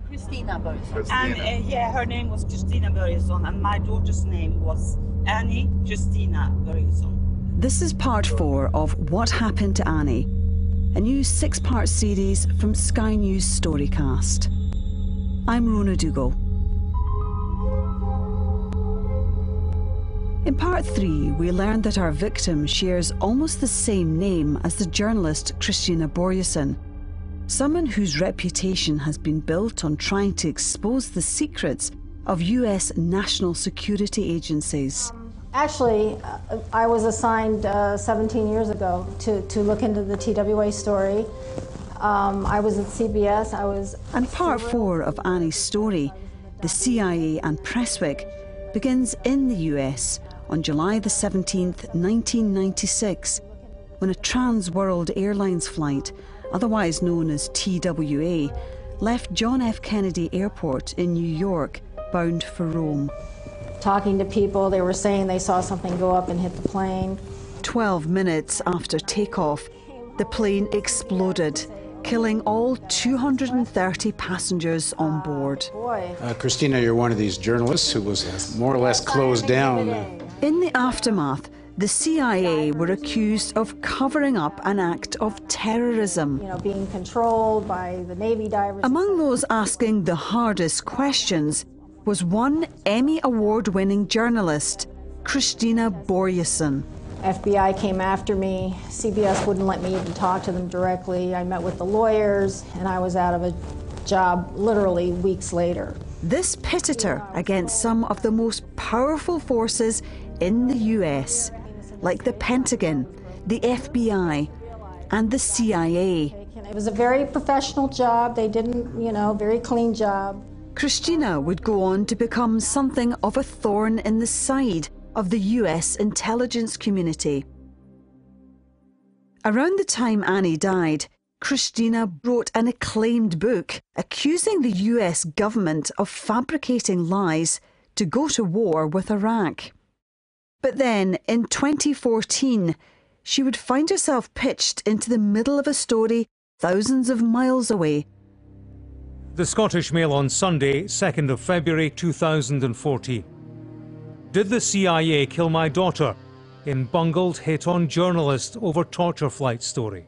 Christina Börjesson. And yeah, her name was Christina Börjesson, and my daughter's name was Annie Christina Börjesson. This is part 4 of What Happened to Annie, a new 6-part series from Sky News StoryCast. I'm Rona Dougall. In part 3, we learned that our victim shares almost the same name as the journalist Christina Börjesson, someone whose reputation has been built on trying to expose the secrets of US national security agencies. Actually, I was assigned 17 years ago to look into the TWA story. I was at CBS. And part 4 of Annie's story, the CIA and Prestwick, begins in the US on July the 17th, 1996, when a Trans-World Airlines flight, otherwise known as TWA, left John F. Kennedy Airport in New York, bound for Rome. Talking to people, they were saying they saw something go up and hit the plane. 12 minutes after takeoff, the plane exploded, killing all 230 passengers on board. Christina, you're one of these journalists who was more or less closed down. In the aftermath, the CIA were accused of covering up an act of terrorism. You know, being controlled by the Navy divers. Among those asking the hardest questions was one Emmy Award-winning journalist, Christina Börjesson. FBI came after me. CBS wouldn't let me even talk to them directly. I met with the lawyers, and I was out of a job literally weeks later. This pitted her against some of the most powerful forces in the US, like the Pentagon, the FBI, and the CIA. It was a very professional job. They didn't, very clean job. Christina would go on to become something of a thorn in the side of the US intelligence community. Around the time Annie died, Christina wrote an acclaimed book accusing the US government of fabricating lies to go to war with Iraq. But then, in 2014, she would find herself pitched into the middle of a story thousands of miles away. The Scottish Mail on Sunday, 2nd of February 2014. Did the CIA kill my daughter? In bungled hit-on journalist over torture flight story.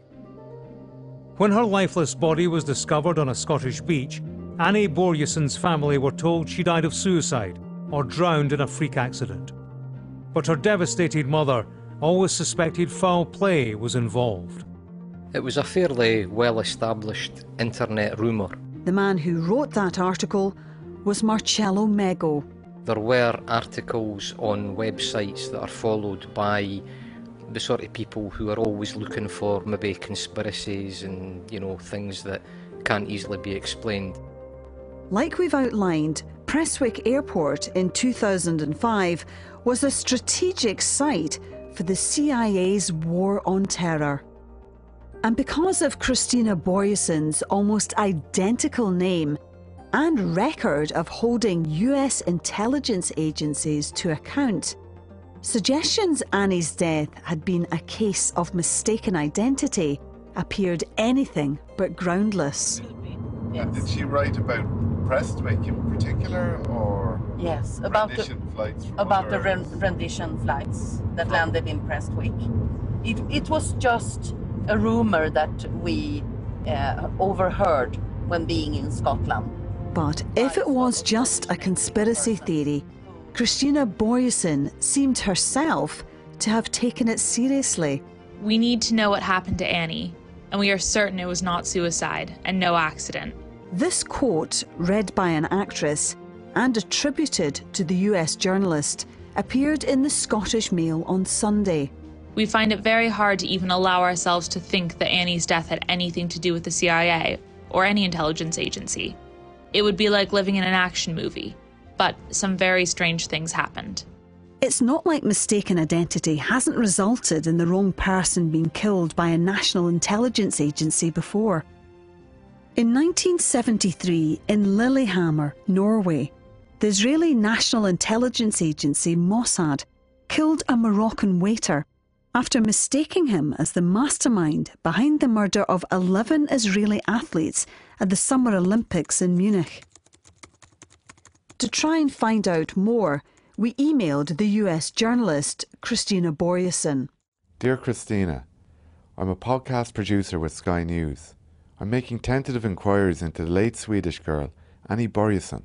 When her lifeless body was discovered on a Scottish beach, Annie Börjesson's family were told she died of suicide or drowned in a freak accident. But her devastated mother always suspected foul play was involved. It was a fairly well-established internet rumour. The man who wrote that article was Marcello Mego. There were articles on websites that are followed by the sort of people who are always looking for maybe conspiracies and, things that can't easily be explained. Like we've outlined, Prestwick Airport in 2005 was a strategic site for the CIA's war on terror. And because of Christina Börjesson's almost identical name and record of holding US intelligence agencies to account, suggestions Annie's death had been a case of mistaken identity appeared anything but groundless. Yes. And did she write about Prestwick in particular, or yes, about rendition flights rendition flights that landed in Prestwick? It was just a rumor that we overheard when being in Scotland. But if it was just a conspiracy theory, Christina Börjesson seemed herself to have taken it seriously. We need to know what happened to Annie, and we are certain it was not suicide and no accident. This quote, read by an actress and attributed to the US journalist, appeared in the Scottish Mail on Sunday. We find it very hard to even allow ourselves to think that Annie's death had anything to do with the CIA or any intelligence agency. It would be like living in an action movie, but some very strange things happened. It's not like mistaken identity hasn't resulted in the wrong person being killed by a national intelligence agency before. In 1973, in Lillehammer, Norway, the Israeli National Intelligence Agency Mossad killed a Moroccan waiter after mistaking him as the mastermind behind the murder of 11 Israeli athletes at the Summer Olympics in Munich. To try and find out more, we emailed the US journalist Christina Börjesson. Dear Christina, I'm a podcast producer with Sky News. I'm making tentative inquiries into the late Swedish girl, Annie Börjesson,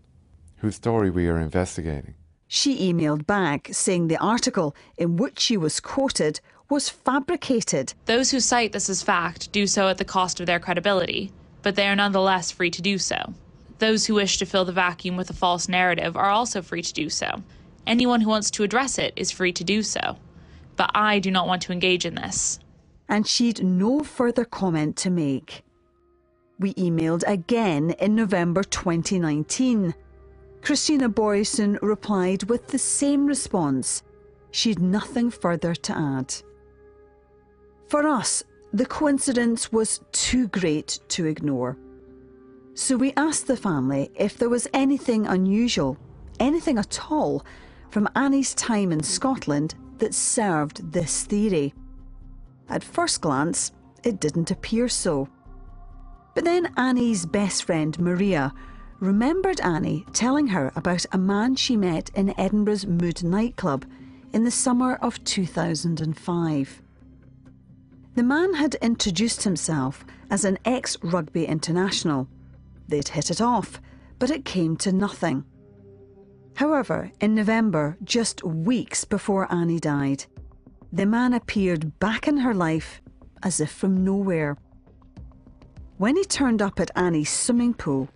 whose story we are investigating. She emailed back saying the article in which she was quoted was fabricated. Those who cite this as fact do so at the cost of their credibility, but they are nonetheless free to do so. Those who wish to fill the vacuum with a false narrative are also free to do so. Anyone who wants to address it is free to do so. But I do not want to engage in this. And she'd no further comment to make. We emailed again in November 2019. Christina Börjesson replied with the same response. She'd nothing further to add. For us, the coincidence was too great to ignore. So we asked the family if there was anything unusual, anything at all, from Annie's time in Scotland that served this theory. At first glance, it didn't appear so. But then Annie's best friend, Maria, remembered Annie telling her about a man she met in Edinburgh's Mood nightclub in the summer of 2005. The man had introduced himself as an ex-rugby international. They'd hit it off, but it came to nothing. However, in November, just weeks before Annie died, the man appeared back in her life as if from nowhere. When he turned up at Annie's swimming pool,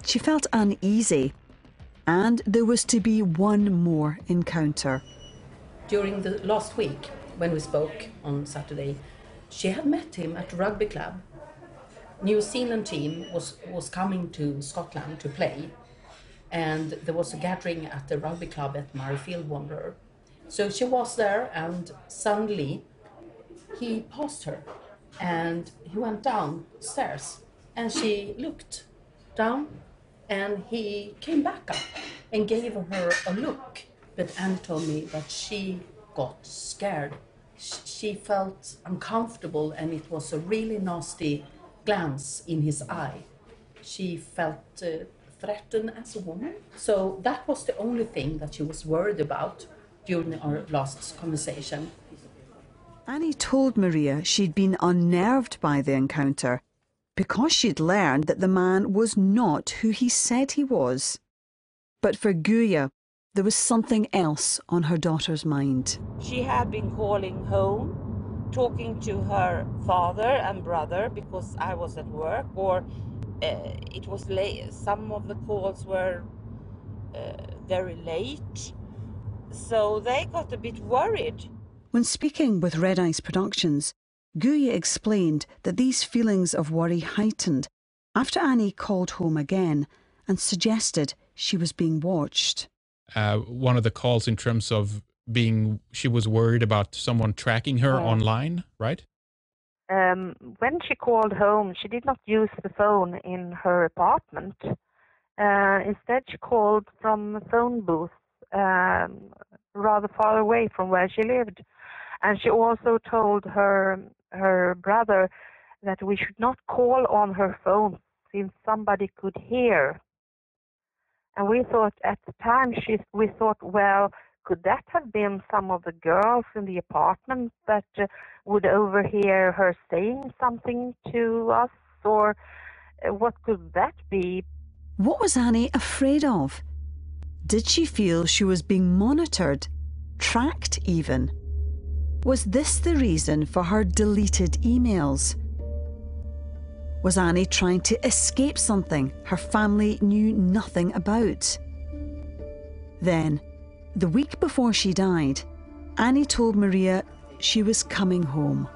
she felt uneasy, and there was to be one more encounter. During the last week, when we spoke on Saturday, she had met him at a rugby club. New Zealand team was coming to Scotland to play, and there was a gathering at the rugby club at Murrayfield Wanderer. So she was there, and suddenly he passed her, and he went downstairs, and she looked down, and he came back up and gave her a look. But Anne told me that she got scared. She felt uncomfortable, and it was a really nasty glance in his eye. She felt threatened as a woman. So that was the only thing that she was worried about during our last conversation. Annie told Maria she'd been unnerved by the encounter because she'd learned that the man was not who he said he was. But for Guya, there was something else on her daughter's mind. She had been calling home, talking to her father and brother because I was at work, or it was late. Some of the calls were very late, so they got a bit worried. When speaking with Red Ice Productions, Guya explained that these feelings of worry heightened after Annie called home again and suggested she was being watched. One of the calls in terms of she was worried about someone tracking her online, right? When she called home, she did not use the phone in her apartment. Instead, she called from a phone booth rather far away from where she lived. And she also told her brother that we should not call on her phone since somebody could hear. And we thought at the time, we thought, well, could that have been some of the girls in the apartment that would overhear her saying something to us? Or what could that be? What was Annie afraid of? Did she feel she was being monitored, tracked even? Was this the reason for her deleted emails? Was Annie trying to escape something her family knew nothing about? Then, the week before she died, Annie told Maria she was coming home.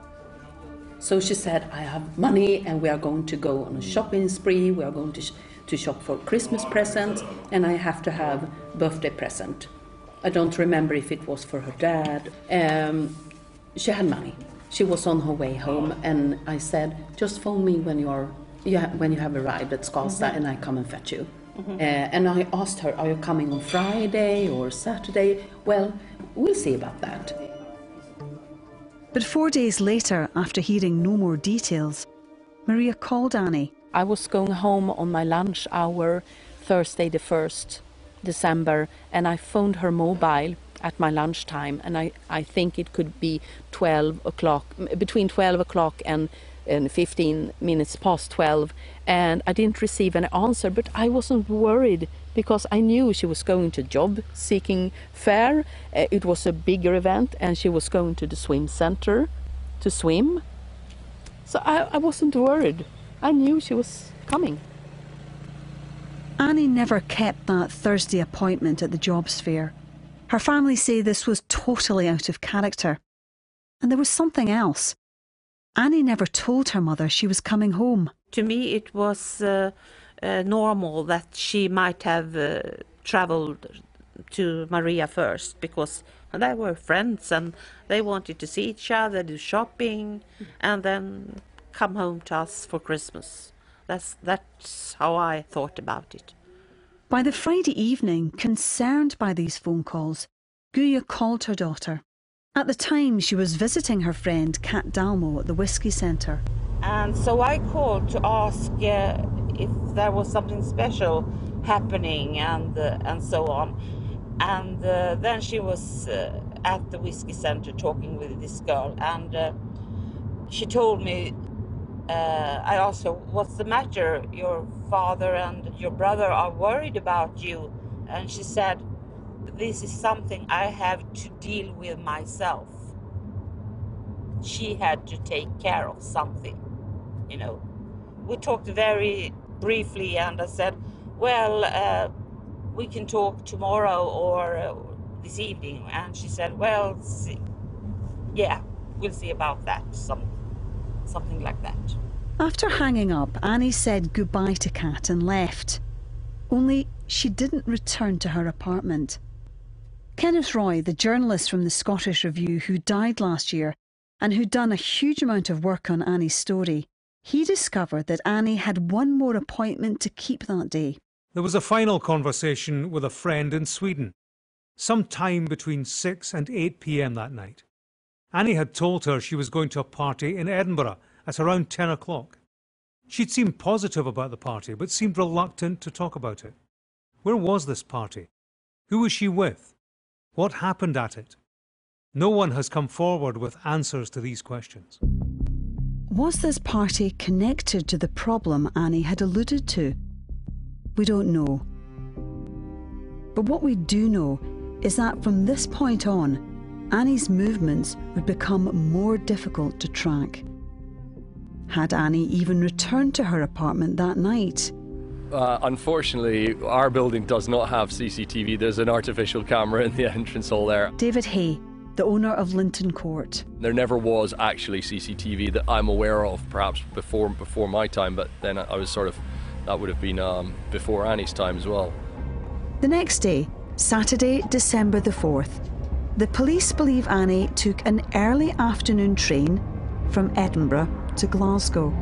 So she said, I have money and we are going to go on a shopping spree. We are going to shop for Christmas presents, and I have to have birthday present. I don't remember if it was for her dad. She had money. She was on her way home, and I said, just phone me when you have arrived at Skavsta, and I come and fetch you. And I asked her, are you coming on Friday or Saturday? Well, we'll see about that. But 4 days later, after hearing no more details, Maria called Annie. I was going home on my lunch hour, Thursday the 1st December, and I phoned her mobile at my lunchtime, and I think it could be 12 o'clock, between 12 o'clock and 15 minutes past 12, and I didn't receive an answer, but I wasn't worried because I knew she was going to job seeking fair. It was a bigger event, and she was going to the swim center to swim. So I wasn't worried. I knew she was coming. Annie never kept that Thursday appointment at the jobs fair. Her family say this was totally out of character. And there was something else. Annie never told her mother she was coming home. To me, it was normal that she might have travelled to Maria first, because they were friends and they wanted to see each other, do shopping, and then come home to us for Christmas. That's how I thought about it. By the Friday evening, concerned by these phone calls, Guya called her daughter. At the time, she was visiting her friend Kat Dalmo at the Whisky Centre. And so I called to ask if there was something special happening and so on. And then she was at the Whisky Centre talking with this girl, and she told me, I asked her, what's the matter? Your father and your brother are worried about you. And she said, this is something I have to deal with myself. She had to take care of something, you know. We talked very briefly, and I said, well, we can talk tomorrow or this evening. And she said, well, yeah, we'll see about that, something like that. After hanging up, Annie said goodbye to Kat and left. Only she didn't return to her apartment. Kenneth Roy, the journalist from the Scottish Review who died last year and who'd done a huge amount of work on Annie's story, he discovered that Annie had one more appointment to keep that day. There was a final conversation with a friend in Sweden, sometime between 6 and 8 p.m. that night. Annie had told her she was going to a party in Edinburgh at around 10 o'clock. She'd seemed positive about the party, but seemed reluctant to talk about it. Where was this party? Who was she with? What happened at it? No one has come forward with answers to these questions. Was this party connected to the problem Annie had alluded to? We don't know. But what we do know is that from this point on, Annie's movements would become more difficult to track. Had Annie even returned to her apartment that night? Unfortunately, our building does not have CCTV. There's an artificial camera in the entrance hall there. David Hay, the owner of Linton Court. There never was actually CCTV that I'm aware of, perhaps before my time, but then I was sort of, that would have been before Annie's time as well. The next day, Saturday, December the 4th, the police believe Annie took an early afternoon train from Edinburgh to Glasgow.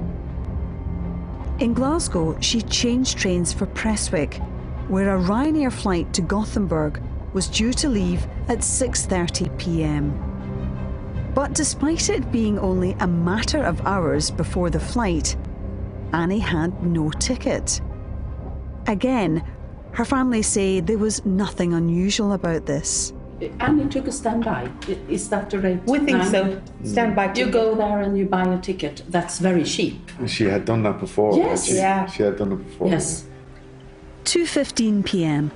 In Glasgow, she changed trains for Prestwick, where a Ryanair flight to Gothenburg was due to leave at 6:30 p.m. But despite it being only a matter of hours before the flight, Annie had no ticket. Again, her family say there was nothing unusual about this. Annie took a standby. Is that the rate? We think so. Standby ticket. You go there and you buy a ticket. That's very cheap. She had done that before. Yes. She had done it before. Yes. 2:15 p.m.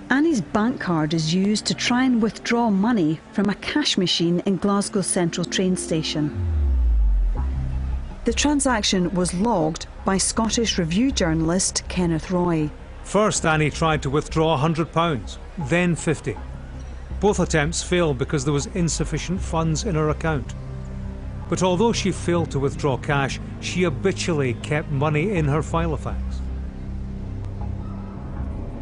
Annie's bank card is used to try and withdraw money from a cash machine in Glasgow Central train station. The transaction was logged by Scottish Review journalist Kenneth Roy. First, Annie tried to withdraw £100, then 50. Both attempts failed because there was insufficient funds in her account. But although she failed to withdraw cash, she habitually kept money in her Filofax.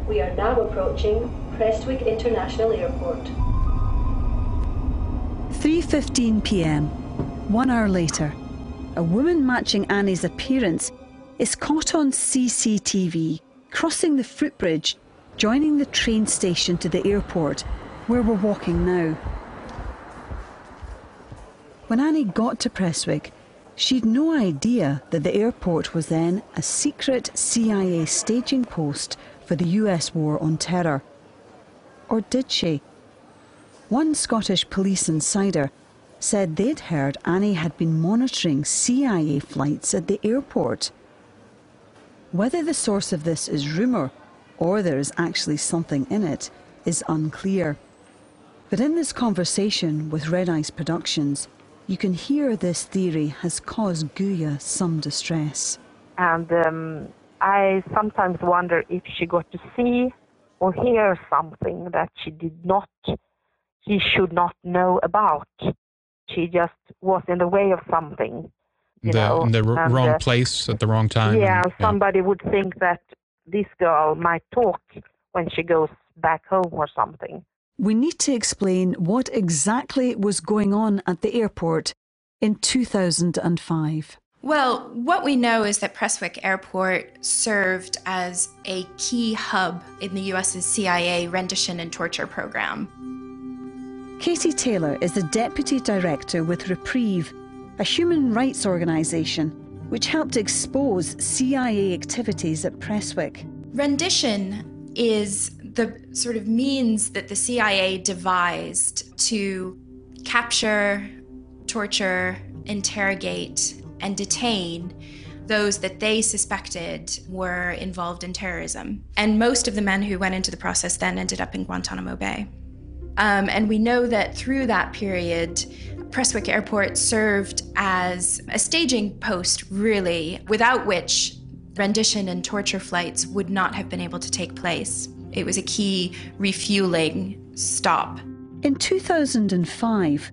We are now approaching Prestwick International Airport. 3:15 p.m. 1 hour later, a woman matching Annie's appearance is caught on CCTV crossing the footbridge, joining the train station to the airport, where we're walking now. When Annie got to Prestwick, she'd no idea that the airport was then a secret CIA staging post for the US war on terror. Or did she? One Scottish police insider said they'd heard Annie had been monitoring CIA flights at the airport. Whether the source of this is rumour or there is actually something in it is unclear. But in this conversation with Red Ice Productions, you can hear this theory has caused Guya some distress. And I sometimes wonder if she got to see or hear something that she should not know about. She just was in the way of something. In the wrong place at the wrong time. Yeah, somebody would think that this girl might talk when she goes back home or something. We need to explain what exactly was going on at the airport in 2005. Well, what we know is that Prestwick Airport served as a key hub in the US's CIA rendition and torture program. Katie Taylor is the Deputy Director with Reprieve, a human rights organisation which helped expose CIA activities at Prestwick. Rendition is the sort of means that the CIA devised to capture, torture, interrogate, and detain those that they suspected were involved in terrorism. And most of the men who went into the process then ended up in Guantanamo Bay. And we know that through that period, Prestwick Airport served as a staging post, really, without which rendition and torture flights would not have been able to take place. It was a key refueling stop. In 2005,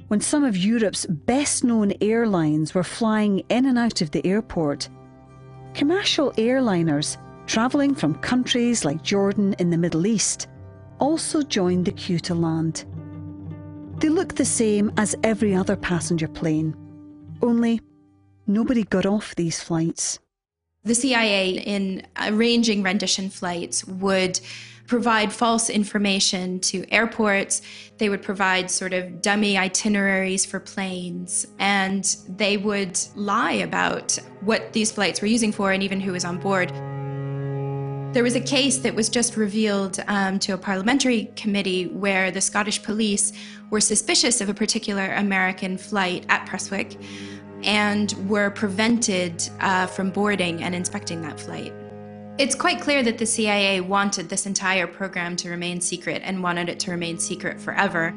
when some of Europe's best-known airlines were flying in and out of the airport, commercial airliners travelling from countries like Jordan in the Middle East also joined the queue to land. They looked the same as every other passenger plane, only nobody got off these flights. The CIA, in arranging rendition flights, would provide false information to airports. They would provide sort of dummy itineraries for planes, and they would lie about what these flights were using for and even who was on board. There was a case that was just revealed to a parliamentary committee where the Scottish police were suspicious of a particular American flight at Prestwick and were prevented from boarding and inspecting that flight. It's quite clear that the CIA wanted this entire program to remain secret and wanted it to remain secret forever.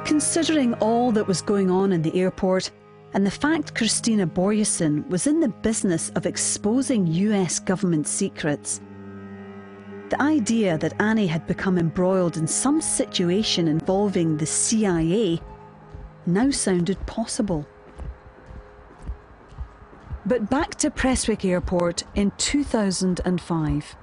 Considering all that was going on in the airport, and the fact Christina Börjesson was in the business of exposing US government secrets, the idea that Annie had become embroiled in some situation involving the CIA now sounded possible. But back to Prestwick Airport in 2005.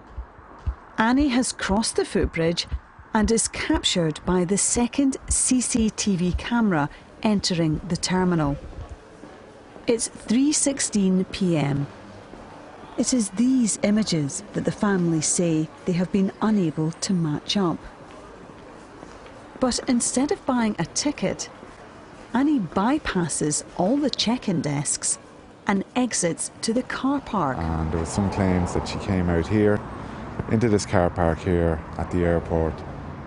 Annie has crossed the footbridge and is captured by the second CCTV camera entering the terminal. It's 3:16 p.m. It is these images that the family say they have been unable to match up. But instead of buying a ticket, Annie bypasses all the check-in desks and exits to the car park. And there was some claims that she came out here, into this car park here at the airport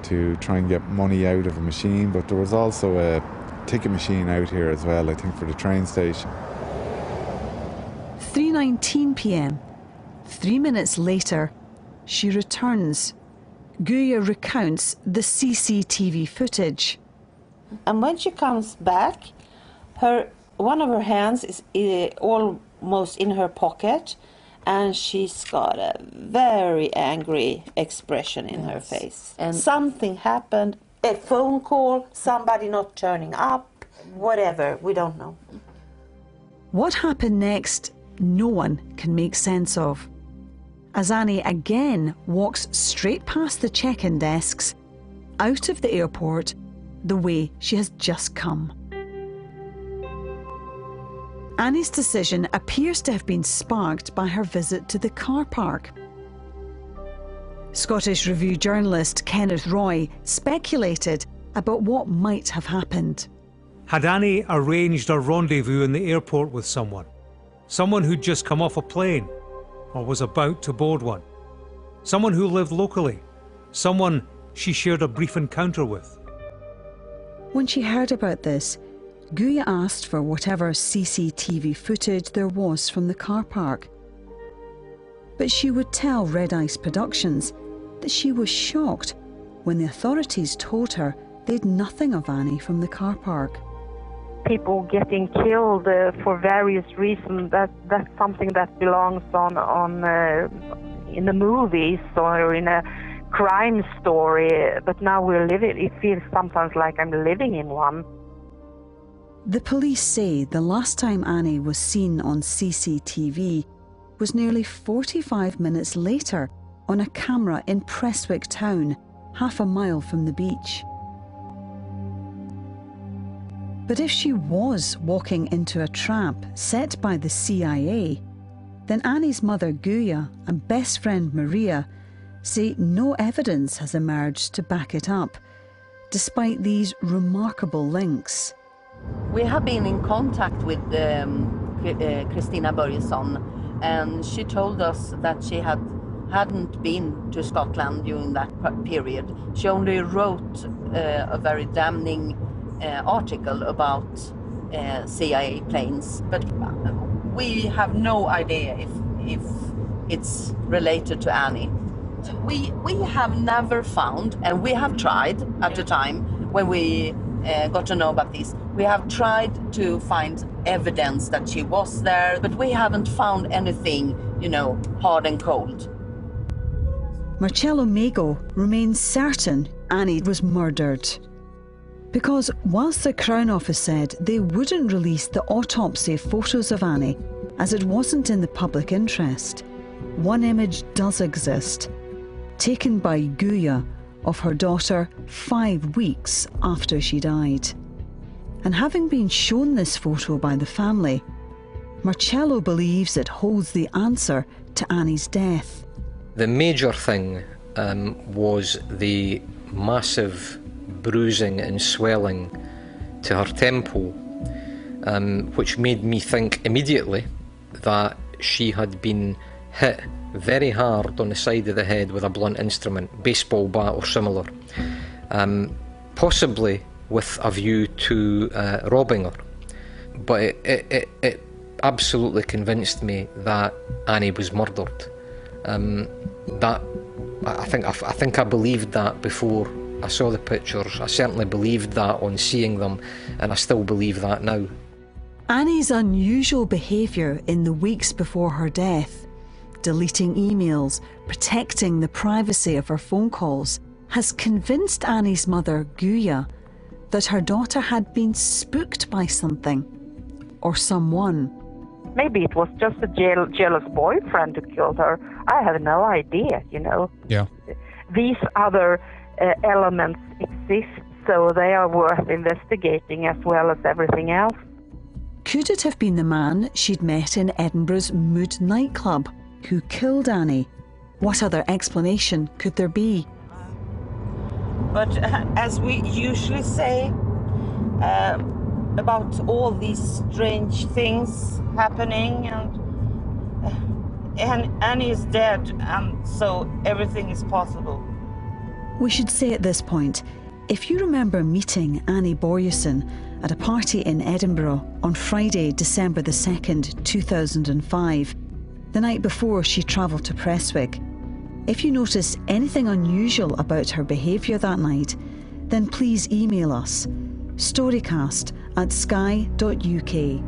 to try and get money out of a machine, but there was also a ticket machine out here as well, I think for the train station. 3:19 p.m. 3 minutes later, she returns. Guya recounts the CCTV footage. And when she comes back, one of her hands is almost in her pocket, and she's got a very angry expression in her face. And something happened, a phone call, somebody not turning up, whatever, we don't know. What happened next, no one can make sense of, as Annie again walks straight past the check-in desks, out of the airport, the way she has just come. Annie's decision appears to have been sparked by her visit to the car park. Scottish Review journalist Kenneth Roy speculated about what might have happened. Had Annie arranged a rendezvous in the airport with someone? Someone who'd just come off a plane or was about to board one? someone who lived locally, someone she shared a brief encounter with. When she heard about this, Guya asked for whatever CCTV footage there was from the car park. But she would tell Red Ice Productions that she was shocked when the authorities told her they'd nothing of Annie from the car park. People getting killed for various reasons, that's something that belongs on in the movies or in a crime story, but now it feels sometimes like I'm living in one. The police say the last time Annie was seen on CCTV was nearly 45 minutes later on a camera in Prestwick town, half a mile from the beach. But if she was walking into a trap set by the CIA, then Annie's mother Guya and best friend Maria say no evidence has emerged to back it up, despite these remarkable links. We have been in contact with Christina Börjesson, and she told us that she hadn't been to Scotland during that period. She only wrote a very damning article about CIA planes, but we have no idea if it's related to Annie. We have never found, and we have tried at the time when we got to know about this, we have tried to find evidence that she was there, but we haven't found anything, hard and cold. Marcello Mago remains certain Annie was murdered. Because whilst the Crown Office said they wouldn't release the autopsy photos of Annie, as it wasn't in the public interest, one image does exist, taken by Guya of her daughter 5 weeks after she died. And having been shown this photo by the family, Marcello believes it holds the answer to Annie's death. The major thing was the massive bruising and swelling to her temple, which made me think immediately that she had been hit very hard on the side of the head with a blunt instrument, baseball bat or similar, possibly with a view to robbing her. But it absolutely convinced me that Annie was murdered. I think I believed that before I saw the pictures. I certainly believed that on seeing them, and I still believe that now. Annie's unusual behaviour in the weeks before her death, deleting emails, protecting the privacy of her phone calls, has convinced Annie's mother, Guya, that her daughter had been spooked by something or someone. Maybe it was just a jealous boyfriend who killed her. I have no idea, Yeah. These other elements exist, so they are worth investigating as well as everything else. Could it have been the man she'd met in Edinburgh's Mood nightclub who killed Annie? What other explanation could there be? But as we usually say about all these strange things happening, and Annie is dead, and so everything is possible. We should say at this point, if you remember meeting Annie Börjesson at a party in Edinburgh on Friday, December the 2nd, 2005, the night before she travelled to Prestwick, if you notice anything unusual about her behaviour that night, then please email us, storycast@sky.uk.